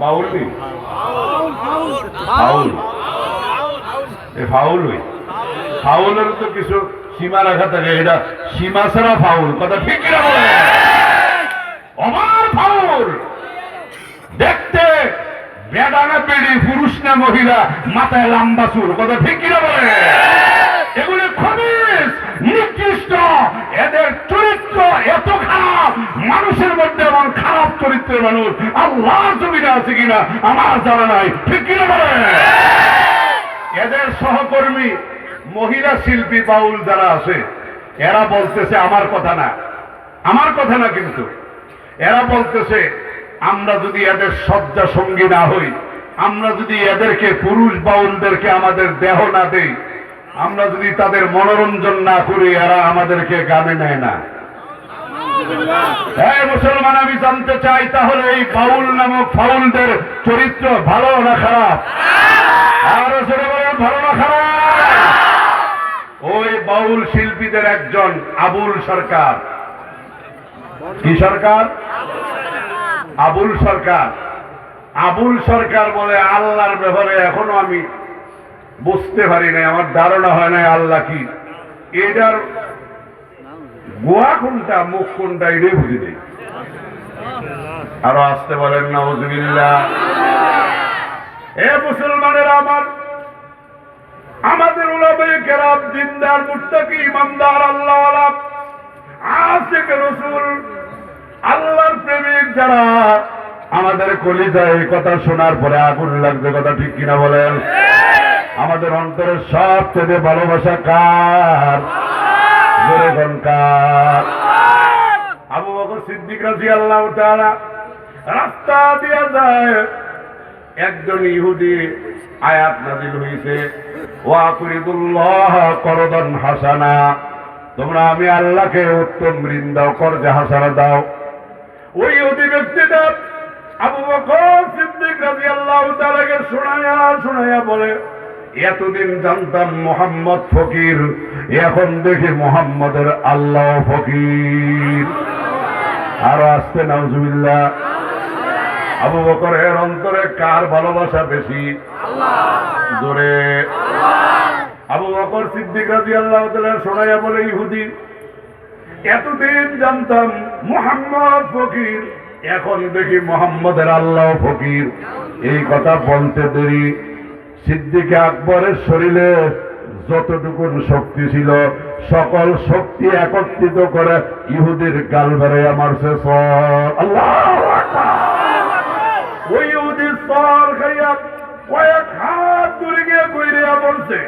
বাউল নেই, foul, foul হই, ফাউলের তো কিছু সীমা রাখা থাকে, এটা সীমা ছাড়া ফাউল, কথা ঠিক কিনা বলে? আমার ফাউল দেখতে বেডা না বেড়ি, পুরুষ না মহিলা, মাথায় লম্বা চুল, কথা ঠিক কিনা বলে? এগুলি খবিস, নিকৃষ্ট, এদের চরিত্র এত খারাপ, মানুষের মধ্যে এমন খারাপ চরিত্রের মানুষ আল্লাহর জমিনে আছে কিনা আমার জানা নাই, ঠিক কিনা বলে? এদের সহকর্মী মহিলা শিল্পী বাউল যারা আছে, এরা বলতেছে আমার কথা না, আমার কথা না, কিন্তু এরা বলতেছে আমরা যদি এদের শয্যা সঙ্গী না হই, আমরা যদি এদেরকে পুরুষ বাউলদেরকে আমাদের দেহ না দেই, আমরা যদি তাদের মনোরঞ্জন না করি, এরা আমাদেরকে গানে নেয় না। হ্যাঁ মুসলমান, আমি জানতে চাই তাহলে এই বাউল নামক ফাউলদের চরিত্র ভালো না খারাপ? আর সেটা বলেন ভালো না খারাপ? ওই বাউল শিল্পীদের একজন আবুল সরকার, কি সরকার? আবুল সরকার। আবুল সরকার বলে আল্লাহর ব্যাপারে এখনো আমি বুঝতে পারি নাই, আমার ধারণা হয় নাই আল্লাহ কি, এটার গোয়া কোনটা মুখ কোনটা এটাই বুঝি নেই। আরো আসতে বলেন নাউজুবিল্লাহ। এ মুসলমানের আমার, আমাদের উলামায়ে কেরাম, দিনদার, মুত্তাকি, ইমানদার, আল্লাহওয়ালা, আশিক রাসূল, আল্লাহর প্রেমিক যারা, আমাদের কলিজায় এই কথা শোনার পরে আগুন লাগছে, কথা ঠিক কিনা বলেন? আমাদের অন্তরের সবচেয়ে ভালোবাসা কার? জোরে বলেন কার? আবু বকর সিদ্দিক রাদিয়াল্লাহু তাআলা রাস্তা দিয়ে যায়, একজন ইহুদি আয়াত নাযিল হইছে, ওয়া কুরিদুল্লাহ করদান হাসানা, তোমরা আমি আল্লাহকে উত্তম ঋণ দাও, কর্জে হাসানা দাও। ওই ইহুদি ব্যক্তিটা আবু বকর সিদ্দিক রাদিয়াল্লাহু তাআলাকে শোনায়া বলে, এতদিন জানতাম মুহাম্মদ ফকির, এখন দেখি মুহাম্মদের আল্লাহ ফকির। আরো আসতে নাউজুবিল্লাহ। আবু বকরের অন্তরে কার ভালোবাসা বেশি? জোরে। আবু বকর সিদ্দিক রাদিয়াল্লাহু তাআলা শোনায়া বলে, ইহুদি এতদিন জানতাম মুহাম্মদ ফকির, এখন দেখি মুহাম্মদের আল্লাহ ফকির। এই কথা বলতে দেরি সিদ্দিক আকবরের শরীরে যতটুকু শক্তি ছিল, সকল শক্তি একত্রিত করে ইহুদির গাল বেড়াইয়া মারছে সর। আল্লাহু আকবার। ওই ইহুদি সর খাইয়া কয়েক হাত দূরে গিয়ে কইরিয়া বলছে,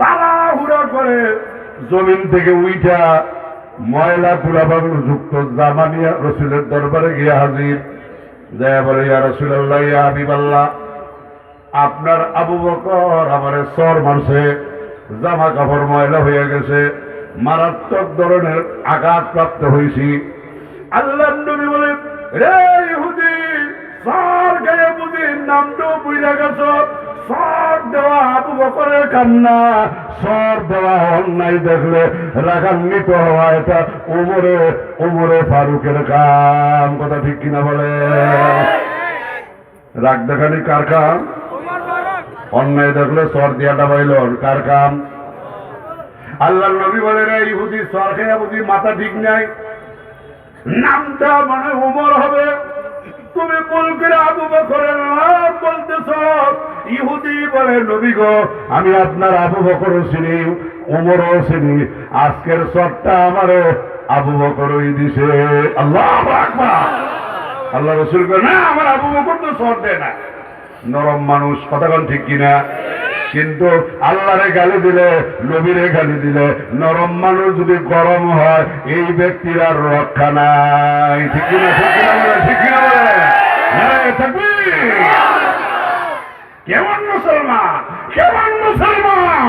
তাড়াহুড়া করে জমিন থেকে উইঠা ময়লা পুরাবাগুলো যুক্ত জামা নিয়ে রসুলের দরবারে গিয়ে হাজির। যায় বলে, ইয়া রাসূলুল্লাহ, ইয়া হাবিবাল্লাহ, আপনার আবু বকর আমারে সর মারছে, জামা কাপড় ময়লা হয়ে গেছে, মারাত্মক ধরনের আঘাত প্রাপ্ত হয়েছি। আল্লাহর নবী বলে, রে ইহুদি, সর গায়ে বুঝি নামটাও বুঝা গেছ, সর দেওয়া আবু বকরের কাম না, সর দেওয়া অন্যায় দেখলে রাগান্বিত হওয়া এটা উমরে ফারুকের কাম, কথা ঠিক কিনা বলে? রাগ দেখানি কার কাম? অন্যায় দেখলে সর দিয়াটা পাইল কার কাম? আল্লাহর নবী বলে, রে ইহুদি, সর খেয়া বুঝি মাথা ঠিক নাই, নামটা মানে উমর হবে, তুমি ভুল করে আবু বকরের নাম বলতেছ। ইহুদি বলে, নবী গো, আমি আপনার আবু বকরও চিনি, উমরও চিনি, আজকের সরটা আমারে আবু বকরই দিছে। আল্লাহু আকবার। আল্লাহ রাসূল বলে, না, আমার আবু বকর তো সর দেয় না। নরম মানুষ, কথাগণ ঠিক কিনা? কিন্তু আল্লাহরে গালি দিলে, নবীরে গালি দিলে, নরম মানুষ যদি গরম হয়, এই ব্যক্তির আর রক্ষা নাই, ঠিক কিনা? ঠিক কিনা বলে? ঠিক কিনা বলে? নারে তাকবীর। কেমন মুসলমান, কেমন মুসলমান!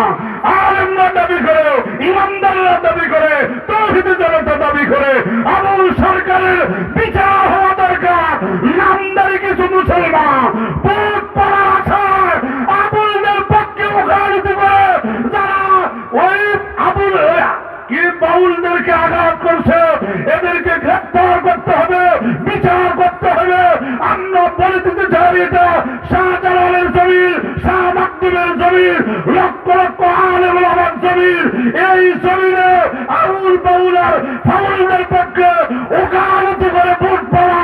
আলেমরা দাবি করে, ইমানদাররা দাবি করে, তাওহীদের জনতা দাবি করে, আবুল সরকারের বিচার হওয়া দরকার। নামদারি কিছু মুসলমান বুক পড়া আছাড় আবুলদের পক্ষে মুখারিতি করে, যারা ওই আবুল কি বাউলদেরকে আঘাত করছে, এদেরকে গ্রেফতার করতে হবে, বিচার করতে হবে। আমরা বলে দিতে চাই এটা শাহজালালের জমির, শাহ মাকদুমের জমির, লক্ষ লক্ষ আলেম ওলামার জমির। এই জমিনে আউল বাউলার ফাউলদের পক্ষে ওকালতি করে ভোট পাওয়া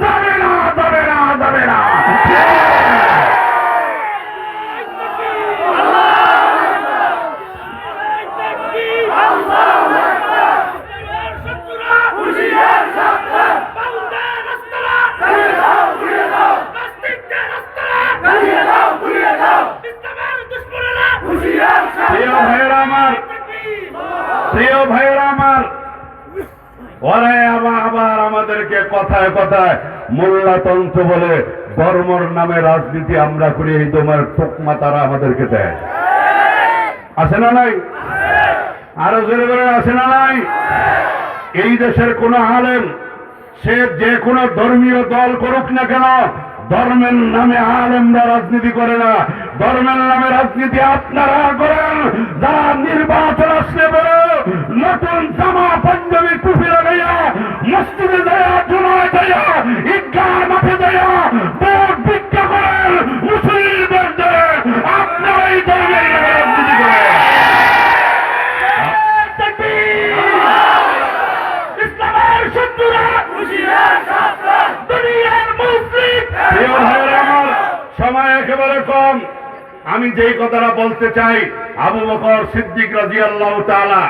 যাবে না, যাবে না, যাবে না। প্রিয় ভাইয়েরা আমার, ওরা আবার আমাদেরকে কথায় কথায় মোল্লাতন্ত্র বলে ধর্মর নামে রাজনীতি আমরা করি, এই তোমার তোকমা তারা আমাদেরকে দেয়। আছে না নাই? আরো জোরে করে আছে না নাই? এই দেশের কোন আলেম সে যে কোনো ধর্মীয় দল করুক না কেন, ধর্মের নামে আলেমরা রাজনীতি করে না। ধর্মের নামে রাজনীতি আপনারা করেন। যারা নির্বাচন আসলে বলে নতুন জামা পাঞ্জাবি টুপি লাগাইয়া মসজিদে যাইয়া, জুমায় যাইয়া, ঈদগাহ মাঠে যাইয়া ভোট ভিক্ষা করেন মুসলিমদের জন্য, আপনারা এই ধর্মের নামে রাজনীতি করেন। ইসলামের শত্রুরা, দুনিয়ার মুসলিম। সময় একেবারে কম। আমি যেই কথাটা বলতে চাই, আবু বকর সিদ্দিক রাদিয়াল্লাহু তাআলা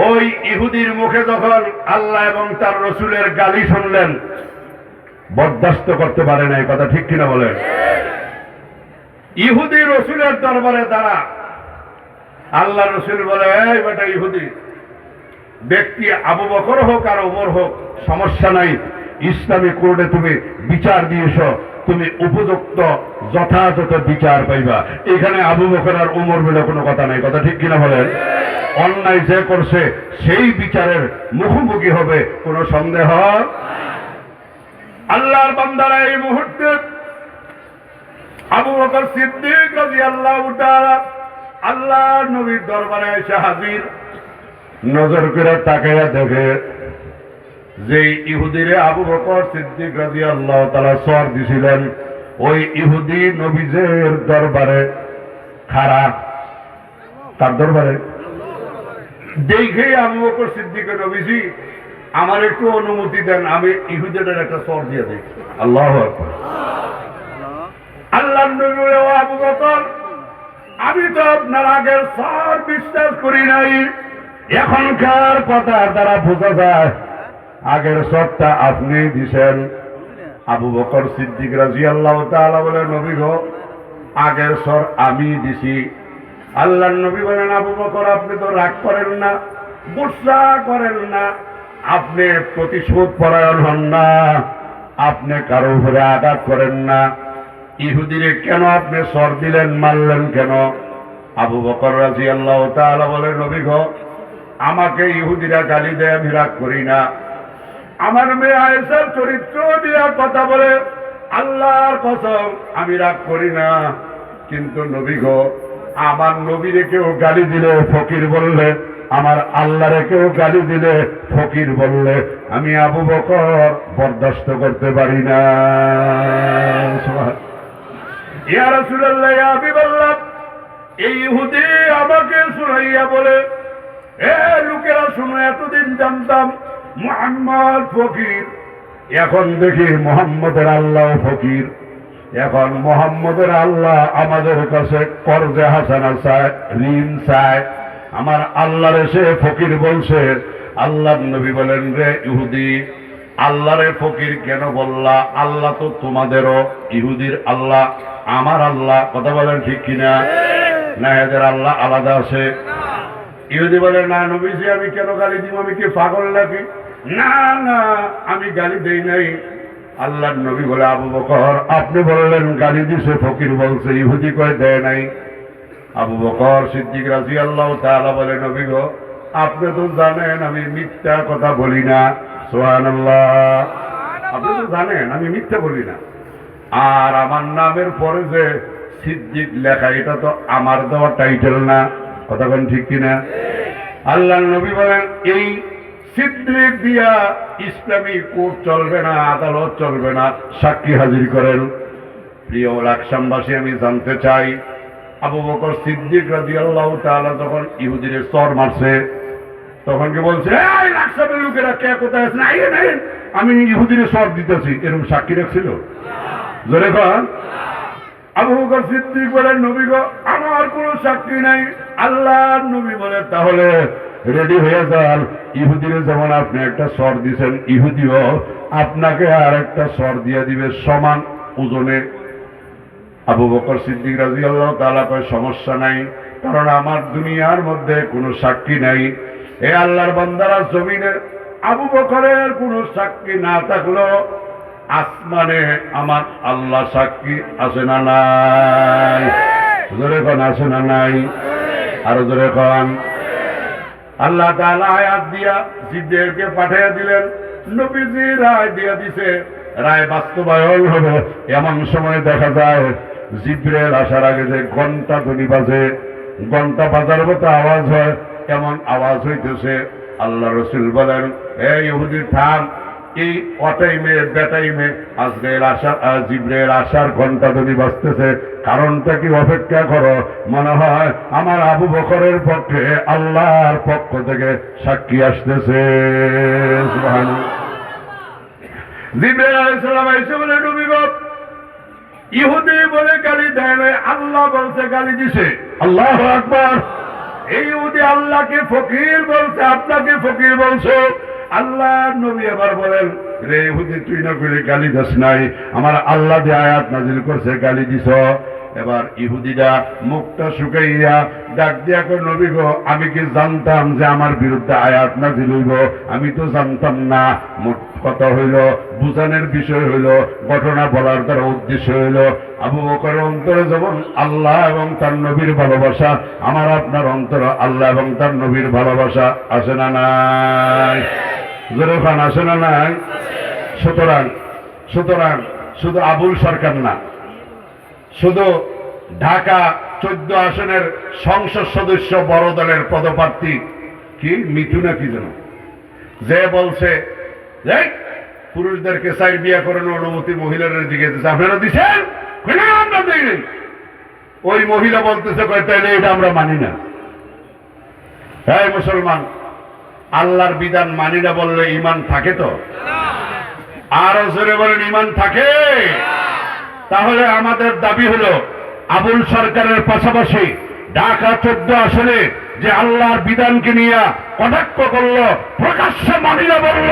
ওই ইহুদির মুখে যখন আল্লাহ এবং তার রসুলের গালি শুনলেন, বরদাস্ত করতে পারে না। এই কথা ঠিক কিনা বলেন? ইহুদি রসুলের দরবারে দাঁড়া, আল্লাহ রসুল বলে, এই বেটা ইহুদি, ব্যক্তি আবু বকর হোক আর ওমর হোক, সমস্যা নাই, ইসলামী কোর্টে তুমি বিচার দিয়েছ, তুমি উপযুক্ত যথাযথ বিচার পাইবা। এখানে আবু বকর আর ওমর বলে কোনো কথা নাই। কথা ঠিক কিনা বলেন? অন্যায় যে করছে সেই বিচারের মুখোমুখি হবে, কোনো সন্দেহ। আল্লাহর বান্দারা এই মুহূর্তে আবু বকর সিদ্দিক রাদিয়াল্লাহু তাআলা আল্লাহর নবীর দরবারে এসে হাজির। নজর করে তাকাইয়া দেখে যে ইহুদিরে আবু বকর সিদ্দিক রাদিয়াল্লাহু তাআলা সর দিছিলেন, ওই ইহুদি নবীজের দরবারে খাড়া। তার দরবারে দেখে আবু বকর সিদ্দিক নবীজি, আমার একটু অনুমতি দেন, আমি ইহুদিদের একটা সর দিয়ে দিই। আল্লাহু আকবার। আল্লাহ নবী বলে, ও আবু বকর, আমি তো আপনার আগের সর বিশ্বাস করি নাই। এখনকার কথার দ্বারা বোঝা যায় আগের সরটা আপনি দিছেন। আবু বকর সিদ্দিক রাদিয়াল্লাহু তাআলা বলে, নবী গো, আগের সর আমি দিছি। আল্লাহর নবী বলেন, আবু বকর, আপনি তো রাগ করেন না, গুসা করেন না, আপনি প্রতিশোধ পরায়ণ হন না, আপনি কারো উপরে আঘাত করেন না। ইহুদিরে কেন আপনি সর দিলেন, মারলেন কেন? আবু বকর রাদিয়াল্লাহু তাআলা বলে, নবী গো, আমাকে ইহুদিরা গালি দেয়, আমি রাগ করি না। আমার মেয়ে আয়েশার চরিত্র নিয়ে কথা বলে, আল্লাহর কসম আমি রাগ করি না। কিন্তু নবী গো, আমার নবীরে কেউ গালি দিলে ফকির বললে, আমার আল্লাহরে কেউ গালি দিলে ফকির বললে, আমি আবু বকর বরদাস্ত করতে পারি না। ইয়া রাসূলুল্লাহ, ইয়া হাবিবাল্লাহ, এই ইহুদি আমাকে শুনাইয়া বলে, এ লোকেরা শুনো, এতদিন জানতাম মুহাম্মদ ফকির, এখন দেখি মুহাম্মদের আল্লাহ ফকির। এখন মুহাম্মদের আল্লাহ আমাদের কাছে কর্জে হাসানা চায়, ঋণ চায়। আমার আল্লাহর এসে ফকির বলছে। আল্লাহর নবী বলেন, রে ইহুদি, আল্লাহরে ফকির কেন বললা? আল্লাহ তো তোমাদেরও, ইহুদির আল্লাহ আমার আল্লাহ। কথা বলেন ঠিক কিনা? না, এদের আল্লাহ আলাদা আছে। ইহুদি বলে, না নবীজি, আমি কেন গালি দিব? আমি কি পাগল নাকি? না না, আমি গালি দেই নাই। আল্লাহর নবী বলে, আবু বকর, আপনি বললেন গালি দিছে, ফকির বলছে, ইহুদি কয় দেয় নাই। আবু বকর সিদ্দিক রাদিয়াল্লাহু তাআলা বলে, নবী গো, আপনি তো জানেন আমি মিথ্যা কথা বলি না। সুবহানাল্লাহ। আপনি তো জানেন আমি মিথ্যা বলি না। আর আমার নামের পরে যে সিদ্দিক লেখা, এটা তো আমার দেওয়া টাইটেল না। কথা বলেন ঠিক কিনা? আল্লাহর নবী বলেন, এই সিদ্দিক দিয়া ইসলামী কোর্ট চলবে না, আদালত চলবে না, সাক্ষী হাজির করেন। প্রিয় লাকসামবাসী, আমি জানতে চাই, আবু বকর সিদ্দিক রাদিয়াল্লাহু তাআলা যখন ইহুদিরে চর মারছে, তখন কি বলছে, এই লাকসামের লোকেরা কে কোথায় আছে, আইয়েন আমি ইহুদিরে চর দিতেছি, এরকম সাক্ষী রাখছিল? জোরে কন। আবু বকর সিদ্দিক বলেন, নবী গো, আমার কোনো সাক্ষী নাই। আল্লাহর নবী বলে, তাহলে রেডি হয়ে যান, ইহুদিরে যেমন আপনি একটা স্বর দিয়েছেন, ইহুদিও আপনাকে আর একটা স্বর দিয়ে দিবে সমান ওজনে। আবু বকর সিদ্দিক রাদিয়াল্লাহু তাআলা কয়, সমস্যা নাই, কারণ আমার দুনিয়ার মধ্যে কোনো সাক্ষী নাই। এ আল্লাহর বান্দারা, জমিনে আবু বকরের কোনো সাক্ষী না থাকলেও আসমানে আমার আল্লাহ সাক্ষী আছে না নাই? জোরে কোন, আছে না নাই? আরো জোরে কোন। আল্লাহ তাআলা আয়াত দিয়া জিবরাইলকে পাঠিয়ে দিলেন, নবীজি রায় দিয়ে দিছে, রায় বাস্তবায়ন হবে। এমন সময় দেখা যায় জিবরাইল আসার আগে যে ঘন্টা ধ্বনি বাজে, ঘন্টা বাজার মতো আওয়াজ হয়, এমন আওয়াজ হইতেছে। আল্লাহ রাসূল বলেন, এই ইহুদি থাম, এই অটাইমে বেটাইমে আজরাইল আসার, জিবরাইল আসার ঘন্টা ধ্বনি বাজতেছে, কারণটা কি অপেক্ষা করো, মনে হয় আমার আবু বকরের পক্ষে আল্লাহর পক্ষ থেকে সাক্ষী আসতেছে। সুবহানাল্লাহ। জিবরাইল আলাইহিস সালাম এসে বলে, নবী গো, ইহুদি বলে গালি দেয় নাই, আল্লাহ বলছে গালি দিছে। আল্লাহু আকবার। এই ইহুদি আল্লাহকে ফকির বলছে, আপনাকে ফকির বলছো। আল্লাহ নবী আবার বলেন, রে ইহুদি, তুই না কইলে গালি দাস নাই, আমার আল্লাহ যে আয়াত নাজিল করছে গালি দিছ। এবার ইহুদিরা মুখটা শুকাইয়া ডাক দিয়া কয়, নবী গো, আমি কি জানতাম যে আমার বিরুদ্ধে আয়াত নাজিল হইব? আমি তো জানতাম না। মোট কথা হইল, বুঝানোর বিষয় হইল, ঘটনা বলার দ্বারা উদ্দেশ্য হইল, আবু বকরের অন্তরে যেমন আল্লাহ এবং তার নবীর ভালোবাসা, আমার আপনার অন্তরে আল্লাহ এবং তার নবীর ভালোবাসা আছে না নাই? জোরে খান, আছে না নাই? সুতরাং সুতরাং শুধু আবুল সরকার না, শুধু ঢাকা 14 আসনের সংসদ সদস্য বড় দলের পদপ্রার্থী কি মিঠু না কি যেন, যে বলছে যে পুরুষদেরকে সাইড বিয়া করানোর অনুমতি মহিলাদের দিকে দিচ্ছে, আপনারা দিচ্ছেন? আমরা দিই। ওই মহিলা বলতেছে, কয় তাইলে এটা আমরা মানি না। হ্যাঁ মুসলমান, আল্লাহর বিধান মানি না বললে ইমান থাকে? তো আরো জোরে বলেন, ইমান থাকে? তাহলে আমাদের দাবি হলো, আবুল সরকারের পাশাপাশি ঢাকা 14 আসনে যে আল্লাহর বিধানকে নিয়ে কটাক্ষ করলো, প্রকাশ্যে মানিয়ে বলল,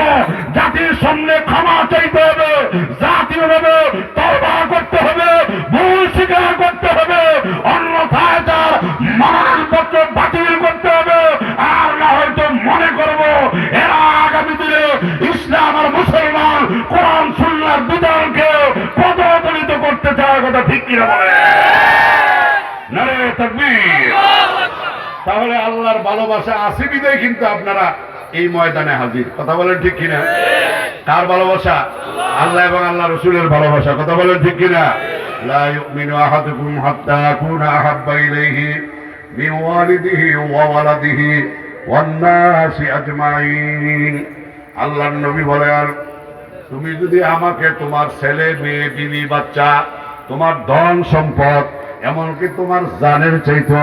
জাতির সামনে ক্ষমা চাইতে হবে, জাতীয়ভাবে তওবা করতে হবে, ভুল স্বীকার করতে হবে, অন্যথায় তার মনোনয়নপত্র বাতিল করতে হবে। আর না হয়তো মনে করব এরা আগামী দিনে ইসলাম আর মুসলমান কোরআন সুন্নাহর বিধানকে পদদলিত করতে চাওয়ার কথা ঠিক কিনা বলে? নারে তাকবীর। তাহলে আল্লাহর ভালোবাসা আছে বিদায় কিন্তু আপনারা এই ময়দানে হাজির। কথা বলেন ঠিক কিনা? কার ভালোবাসা? আল্লাহ এবং আল্লাহ রাসূলের ভালোবাসা। কথা বলেন ঠিক কিনা? লা ইউমিনু আহাদুকুম হাত্তা আকুনা আহাব্বা ইলাইহি মিন ওয়ালিদিহি ওয়া ওয়ালাদিহি ওয়ান নাসি আজমাইন। আল্লাহর নবী বলেন, তুমি যদি আমাকে তোমার ছেলে মেয়ে বিবি বাচ্চা, তোমার ধন সম্পদ, এমনকি তোমার জানের চাইতে